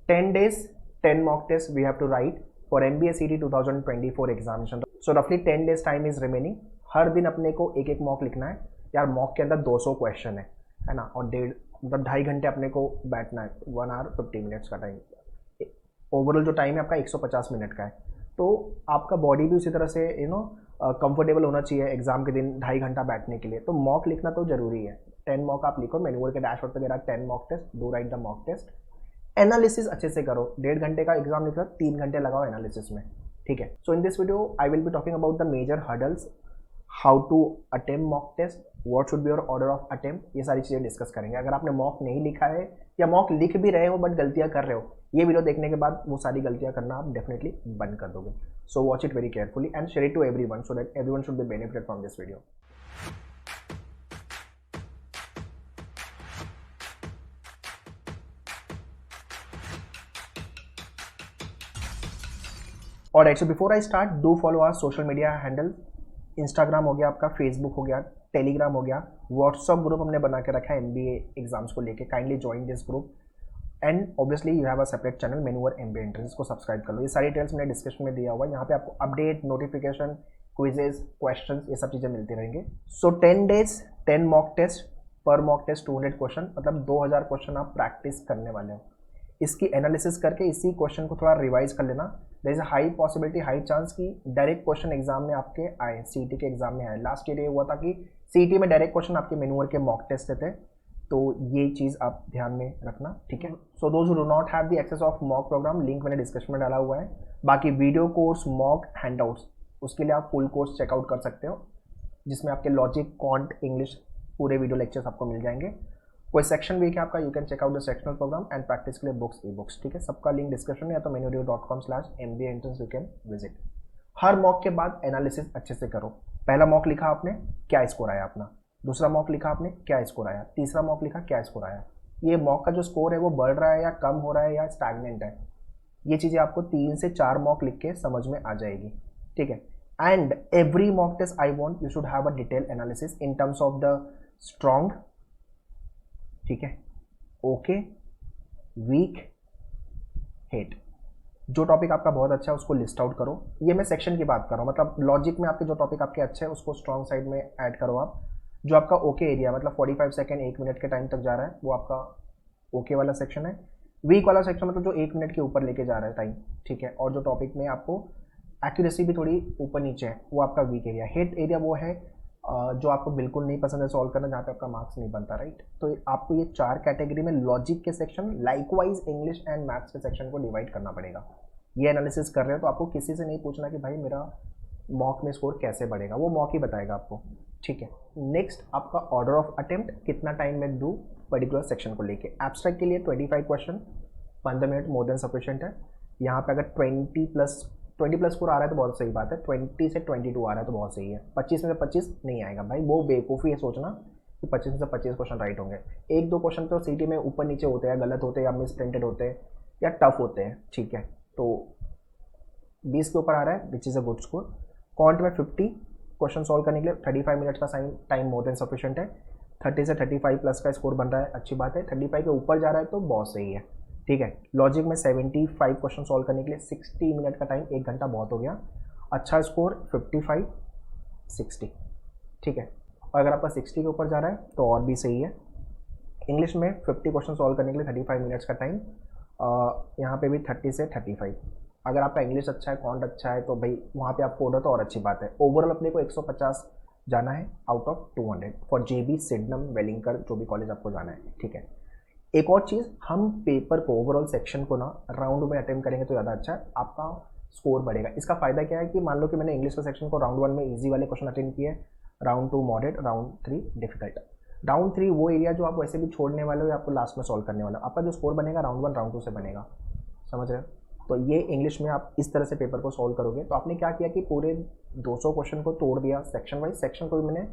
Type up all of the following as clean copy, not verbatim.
10 days, 10 mock tests we have to write for MBA CT 2024 examination. So roughly 10 days time is remaining. हर दिन अपने को एक एक mock लिखना है यार. मॉक के अंदर 200 क्वेश्चन है ना, और मतलब 2.5 घंटे अपने को बैठना है, 1 hour 50 minutes का टाइम. ओवरऑल जो टाइम है आपका 150 मिनट का है. तो आपका बॉडी भी उसी तरह से कंफर्टेबल होना चाहिए एग्जाम के दिन 2.5 घंटा बैठने के लिए. तो मॉक लिखना तो जरूरी है. 10 मॉक आप लिखो. मैनुअल के डैशबोर्ड पे दे रहा है 10 mock test. Do write the mock test. Analysis अच्छे से करो. 1.5 घंटे का एग्जाम लिख रहा, 3 घंटे लगाओ एनालिसिस में. ठीक है. So in this video I will be talking about the major hurdles, how to attempt mock test, what should be your order of attempt. ये सारी चीज़ें डिस्कस करेंगे. अगर आपने मॉक नहीं लिखा है या मॉक लिख भी रहे हो बट गलतियां कर रहे हो, ये वीडियो देखने के बाद वो सारी गलतियां करना आप डेफिनेटली बंद कर दोगे. So watch it very carefully and share it to everyone so that everyone should be benefited from this video. और actually before I start, do follow our social media handle. Instagram हो गया आपका, Facebook हो गया, Telegram हो गया, WhatsApp group हमने बना के रखा है MBA एग्जाम्स को लेके. Kindly join this group and obviously you have a separate channel मेन्यूवर MBA एंट्रेंस को सब्सक्राइब कर लो. ये सारी डिटेल्स मैंने डिस्क्रिप्शन में दिया हुआ है. यहाँ पे आपको अपडेट, नोटिफिकेशन, क्विजेज, क्वेश्चंस, ये सब चीज़ें मिलती रहेंगे. सो 10 days 10 मॉक टेस्ट. पर मॉक टेस्ट 200 क्वेश्चन, मतलब 2000 क्वेश्चन आप प्रैक्टिस करने वाले हो. इसकी एनालिसिस करके इसी क्वेश्चन को थोड़ा रिवाइज कर लेना. There is a high possibility, high chance कि डायरेक्ट क्वेश्चन एग्जाम में आपके आए, CET के एग्जाम में आए. लास्ट ईयर ये हुआ था कि CET में डायरेक्ट क्वेश्चन आपके मेन्यूअर के मॉक टेस्ट थे. तो ये चीज़ आप ध्यान में रखना. ठीक है. So those who do not have the access of mock program, link मैंने डिस्क्रिप्शन में डाला हुआ है. बाकी वीडियो कोर्स, मॉक, हैंडआउट्स, उसके लिए आप फुल कोर्स चेकआउट कर सकते हो, जिसमें आपके लॉजिक, क्वांट, इंग्लिश पूरे वीडियो लेक्चर्स आपको मिल जाएंगे. कोई सेक्शन वीक है आपका, you can check out the sectional program and practice के लिए बुक्स, ई बुक्स. ठीक है. सबका लिंक डिस्क्रिप्शन में या तो menudio.com/MBA entrance you can visit. Her mock के बाद एनालिसिस अच्छे से करो. पहला मॉक लिखा आपने, क्या स्कोर आया अपना. दूसरा मॉक लिखा आपने, क्या स्कोर आया. तीसरा मॉक लिखा, क्या स्कोर आया. ये मॉक का जो स्कोर है वो बढ़ रहा है या कम हो रहा है या स्टैग्नेंट है. ये चीज़ें आपको 3 से 4 मॉक लिख के समझ में आ जाएगी. ठीक है. And every mock test I want you should have a detail analysis in terms of the strong, ठीक है, ओके, वीक, हेट. जो टॉपिक आपका बहुत अच्छा है उसको लिस्ट आउट करो. ये मैं सेक्शन की बात कर रहा हूँ, मतलब लॉजिक में आपके जो टॉपिक आपके अच्छे हैं उसको स्ट्रॉन्ग साइड में ऐड करो आप. जो आपका ओके एरिया, मतलब 45 सेकेंड 1 मिनट के टाइम तक जा रहा है, वो आपका ओके वाला सेक्शन है. वीक वाला सेक्शन मतलब जो 1 मिनट के ऊपर लेके जा रहा है टाइम. ठीक है. और जो टॉपिक में आपको एक्यूरेसी भी थोड़ी ऊपर नीचे है, वो आपका वीक एरिया. हेट एरिया वो है जो आपको बिल्कुल नहीं पसंद है सॉल्व करना, जहाँ पे आपका मार्क्स नहीं बनता. राइट. तो आपको ये 4 कैटेगरी में लॉजिक के section, likewise English and maths के सेक्शन को डिवाइड करना पड़ेगा. ये एनालिसिस कर रहे हो तो आपको किसी से नहीं पूछना कि भाई मेरा मॉक में स्कोर कैसे बढ़ेगा, वो मॉक ही बताएगा आपको. ठीक है. नेक्स्ट आपका ऑर्डर ऑफ अटेम्प्ट, कितना टाइम में दूँ पर्टिकुलर सेक्शन को लेके. एब्स्ट्रैक्ट के लिए 25 question, 15 minute more than sufficient है. यहाँ पे अगर 20 प्लस स्कोर आ रहा है तो बहुत सही बात है. 20 से 22 आ रहा है तो बहुत सही है. 25 में से 25 नहीं आएगा भाई, वो बेवकूफ़ी है सोचना कि 25 में से 25 क्वेश्चन राइट होंगे. 1-2 क्वेश्चन तो CT में ऊपर नीचे होते हैं, गलत होते हैं या मिस प्रिंटेड होते हैं या टफ होते हैं. ठीक है. तो 20 के ऊपर आ रहा है which is a good score. Quant में 50 क्वेश्चन सॉल्व करने के लिए 35 मिनट का टाइम मोर देन सफिशिएंट है. 30 से 35 प्लस का स्कोर बन रहा है, अच्छी बात है. 35 के ऊपर जा रहा है तो बहुत सही है. ठीक है. लॉजिक में 75 क्वेश्चन सॉल्व करने के लिए 60 मिनट का टाइम, 1 घंटा बहुत हो गया. अच्छा स्कोर 55, 60. ठीक है. और अगर आपका 60 के ऊपर जा रहा है तो और भी सही है. इंग्लिश में 50 क्वेश्चन सॉल्व करने के लिए 35 मिनट्स का टाइम, यहाँ पे भी 30 से 35. अगर आपका इंग्लिश अच्छा है, क्वांट अच्छा है, तो भाई वहाँ पे आपको ऑर्डर तो और अच्छी बात है. ओवरऑल अपने को 150 जाना है out of 200 for JB, सिडनम, Welingkar, जो भी कॉलेज आपको जाना है. ठीक है. एक और चीज़, हम पेपर को, ओवरऑल सेक्शन को ना राउंड में अटेम्प्ट करेंगे तो ज़्यादा अच्छा है, आपका स्कोर बढ़ेगा. इसका फ़ायदा क्या है कि मान लो कि मैंने इंग्लिश का सेक्शन को राउंड 1 में इजी वाले क्वेश्चन अटेम्प्ट किए, round 2 moderate, round 3 difficult. Round 3 वो एरिया जो आप वैसे भी छोड़ने वाले हो या आपको लास्ट में सॉल्व करने वाला हो. आपका जो स्कोर बनेगा राउंड 1 राउंड 2 से बनेगा. समझ रहे हो. तो ये इंग्लिश में आप इस तरह से पेपर को सॉल्व करोगे. तो आपने क्या किया कि पूरे 200 क्वेश्चन को तोड़ दिया सेक्शन वाइज, सेक्शन को भी मैंने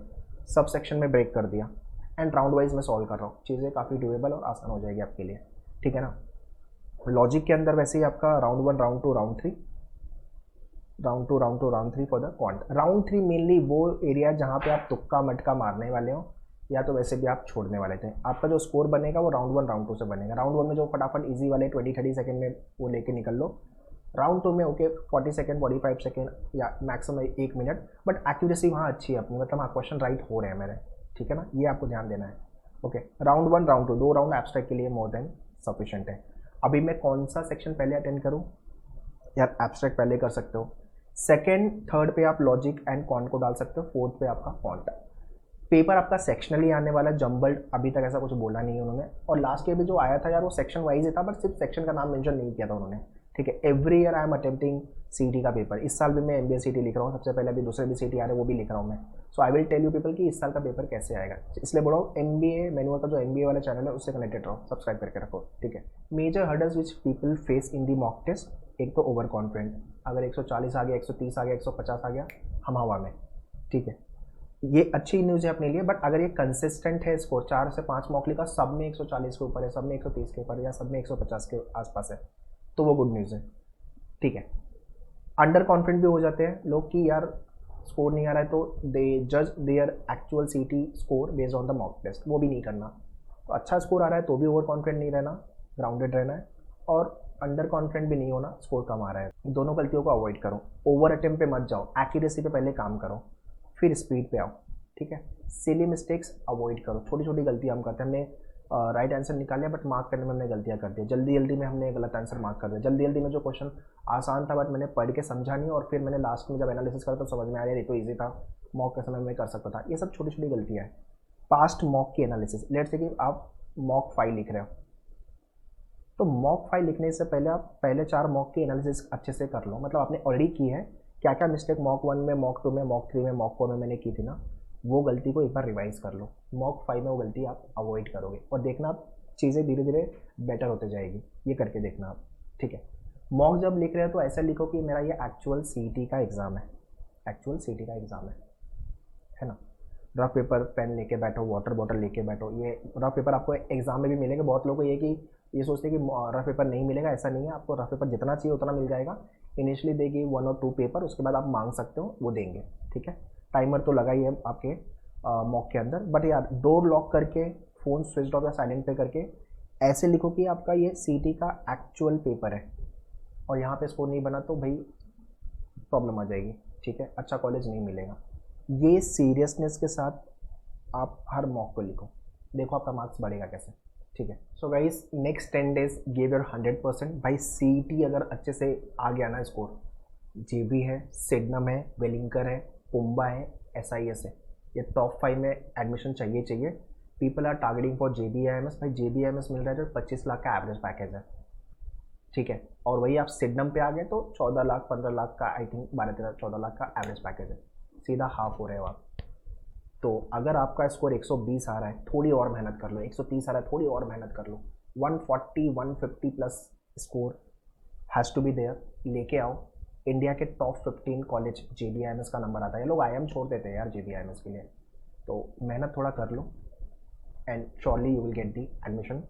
सब सेक्शन में ब्रेक कर दिया एंड राउंड वाइज में सॉल्व कर रहा हूँ. चीज़ें काफ़ी डुएबल और आसान हो जाएगी आपके लिए. ठीक है ना. लॉजिक के अंदर वैसे ही आपका round 1 round 2 round 3, round 2 round 2 round 3 for the quant. Round 3 mainly वो एरिया जहाँ पे आप तुक्का मटका मारने वाले हो या तो वैसे भी आप छोड़ने वाले थे। आपका जो स्कोर बनेगा वो राउंड 1 राउंड 2 से बनेगा। राउंड 1 में जो फटाफट इजी वाले 20-30 सेकंड में वो लेके निकल लो। राउंड 2 में ओके 40 सेकंड 45 सेकंड या मैक्सिमम 1 मिनट, बट एक्यूरेसी वहाँ अच्छी है अपनी, मतलब हाँ क्वेश्चन राइट हो रहे हैं मेरे, ठीक है ना, ये आपको ध्यान देना है। Okay, round 1 round 2 2 round abstract के लिए मोर देन सफिशिएंट है। अभी मैं कौन सा सेक्शन पहले अटेंड करूँ? यार एब्स्ट्रैक्ट पहले कर सकते हो, सेकेंड थर्ड पे आप लॉजिक एंड कॉन को डाल सकते हो, फोर्थ पे आपका फॉन्ट। पेपर आपका सेक्शनली आने वाला, जम्बल्ड, अभी तक ऐसा कुछ बोला नहीं है उन्होंने। और लास्ट ईयर भी जो आया था यार वो सेक्शन वाइज ही था, बट सिर्फ सेक्शन का नाम मेंशन नहीं किया था उन्होंने, ठीक है। Every year I am attempting सीटी का पेपर। इस साल भी मैं एमबीए सीटी लिख रहा हूँ, सबसे पहले अभी दूसरे भी सीटी आ रहे हैं वो भी लिख रहा हूँ मैं। So I will tell you people कि इस साल का पेपर कैसे आएगा, इसलिए बोल रहा हूँ एमबीए मैनुअल का जो एमबीए वाला चैनल है उससे कनेक्टेड रहो, सब्सक्राइब करके रखो, ठीक है। Major hurdles which people face in the mock test, एक तो ओवर कॉन्फिडेंट, अगर 140 आ गया 130 आ गया 150 आ गया हम हवा में, ठीक है, ये अच्छी न्यूज़ है अपने लिए। बट अगर ये कंसिस्टेंट है स्कोर 4 से 5 मॉकली का, सब में 140 के ऊपर है, सब में 130 के ऊपर है, या सब में 150 के आसपास है, तो वो गुड न्यूज़ है, ठीक है। अंडर कॉन्फिडेंट भी हो जाते हैं लोग कि यार स्कोर नहीं आ रहा है, तो दे जज their actual CT score based on the mock test, वो भी नहीं करना। तो अच्छा स्कोर आ रहा है तो भी ओवर कॉन्फिडेंट नहीं रहना, ग्राउंडेड रहना है, और अंडर कॉन्फिडेंट भी नहीं होना, स्कोर कम आ रहा है, दोनों गलतियों को अवॉइड करो। ओवर अटेम्प्ट पे मत जाओ, एक्यूरेसी पे पहले काम करो, फिर स्पीड पे आओ, ठीक है। सिली मिस्टेक्स अवॉइड करो, छोटी छोटी गलतियाँ हम करते हैं, हमने राइट आंसर निकाले बट मार्क करने में हमने गलतियाँ कर दी, जल्दी जल्दी में हमने गलत आंसर मार्क कर दिया, जल्दी जल्दी में जो क्वेश्चन आसान था बट मैंने पढ़ के समझा नहीं, और फिर मैंने लास्ट में जब एनालिसिस करा तो समझ में आ रहा है ये तो ईजी था, मॉक के समय में कर सकता था। ये सब छोटी छोटी गलतियाँ हैं। पास्ट मॉक की एनालिसिस, लेट्स से कि आप मॉक फाइल लिख रहे हो, तो मॉक फाइल लिखने से पहले आप पहले 4 मॉक की एनालिसिस अच्छे से कर लो, मतलब आपने ऑलरेडी की है, क्या क्या मिस्टेक मॉक 1 में, मॉक 2 में, मॉक 3 में, मॉक 4 में मैंने की थी ना, वो गलती को एक बार रिवाइज कर लो। मॉक 5 में वो गलती आप अवॉइड करोगे, और देखना आप चीज़ें धीरे धीरे बेटर होते जाएगी, ये करके देखना आप, ठीक है। मॉक जब लिख रहे हो तो ऐसा लिखो कि मेरा ये एक्चुअल सीटी का एग्ज़ाम है, एक्चुअल सीटी का एग्ज़ाम है ना। रफ पेपर पेन लेके बैठो, वाटर बॉटल लेके बैठो, ये रफ पेपर आपको एग्जाम में भी मिलेगा। बहुत लोगों को ये कि ये सोचते हैं कि रफ पेपर नहीं मिलेगा, ऐसा नहीं है, आपको रफ पेपर जितना चाहिए उतना मिल जाएगा। इनिशियली देगी 1 और 2 पेपर, उसके बाद आप मांग सकते हो, वो देंगे, ठीक है। टाइमर तो लगा ही है आपके मॉक के अंदर, बट यार डोर लॉक करके, फ़ोन स्विच ऑफ या साइलेंट पे करके ऐसे लिखो कि आपका ये सीटी का एक्चुअल पेपर है, और यहाँ पे स्कोर नहीं बना तो भाई प्रॉब्लम आ जाएगी, ठीक है, अच्छा कॉलेज नहीं मिलेगा। ये सीरियसनेस के साथ आप हर मॉक को लिखो, देखो आपका मार्क्स बढ़ेगा कैसे, ठीक है। So guys next 10 days give your 100%। भाई सीटी अगर अच्छे से आ गया ना स्कोर, जेबी है, सिडनम है, वेलिंकर है, पुम्बा है, एसआईएस है, ये टॉप 5 में एडमिशन चाहिए चाहिए। People are targeting for JBIMS। भाई JBIMS मिल रहा है तो 25 लाख का एवरेज पैकेज है, ठीक है, और वही आप सिडनम पे आ गए तो 14 लाख 15 लाख का, आई थिंक 12-13-14 लाख का एवरेज पैकेज है, सीधा हाफ हो रहे हो आप। तो अगर आपका स्कोर 120 आ रहा है, थोड़ी और मेहनत कर लो, 130 आ रहा है, थोड़ी और मेहनत कर लो, 140-150 plus score has to be there, लेके आओ। इंडिया के टॉप 15 कॉलेज JBIMS का नंबर आता है, ये लोग IIM छोड़ देते हैं यार JBIMS के लिए, तो मेहनत थोड़ा कर लो, and surely you will get the admission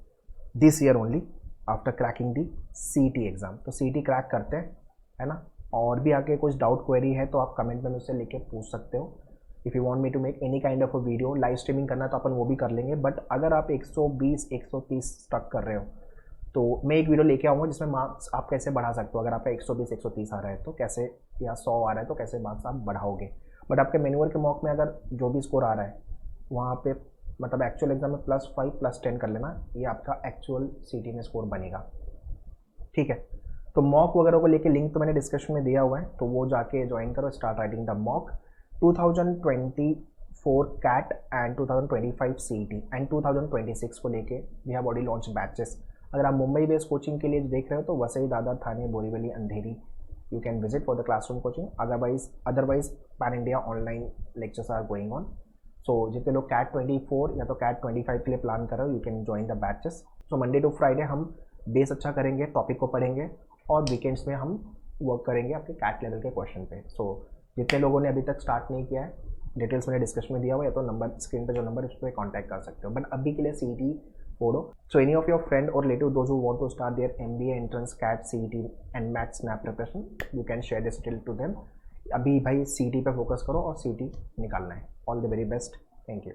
this year only after cracking the CT exam. तो CT क्रैक करते हैं, है ना। और भी आगे कुछ डाउट क्वेरी है तो आप कमेंट में मुझसे लिख के पूछ सकते हो। If you want me to make any kind of a video, live streaming करना तो अपन वो भी कर लेंगे, बट अगर आप 120-130 स्टक कर रहे हो तो मैं एक वीडियो लेके आऊँगा जिसमें मार्क्स आप कैसे बढ़ा सकते हो। अगर आपका 120-130 आ रहा है तो कैसे, या 100 आ रहा है तो कैसे मार्क्स आप बढ़ाओगे। बट आपके मैनुअल के मॉक में अगर जो भी स्कोर आ रहा है वहाँ पे, मतलब एक्चुअल एग्जाम में +5 +10 कर लेना, ये आपका एक्चुअल CT में स्कोर बनेगा, ठीक है। तो मॉक वगैरह को लेके लिंक तो मैंने डिस्क्रिप्शन में दिया हुआ है, तो वो जाके ज्वाइन करो, start writing the mock. 2024 CAT and 2025 CET and 2026 को लेके we have already launch batches. अगर आप मुंबई बेस्ड कोचिंग के लिए देख रहे हो तो Vasai, Dadar, Thane, Borivali, Andheri, you can visit for the classroom coaching. Otherwise pan India online lectures are going on. So जितने लोग कैट 24 या तो कैट 25 के लिए प्लान कर रहे हो, you can join the batches. So Monday to Friday हम बेस अच्छा करेंगे, टॉपिक को पढ़ेंगे, और वीकेंड्स में हम वर्क करेंगे आपके कैट लेवल के क्वेश्चन पे। सो जितने लोगों ने अभी तक स्टार्ट नहीं किया है, डिटेल्स मैंने डिस्क्रिप्शन में दिया हुआ है, या तो नंबर स्क्रीन पे जो नंबर है उस पर कॉन्टैक्ट कर सकते हो। बट अभी के लिए CET फोड़ो। So any of your friend और relative those who want to start their MBA entrance CAT CET and math snap preparation, you can share this detail to them. अभी भाई CET पे फोकस करो और CET निकालना है। All the very best, thank you.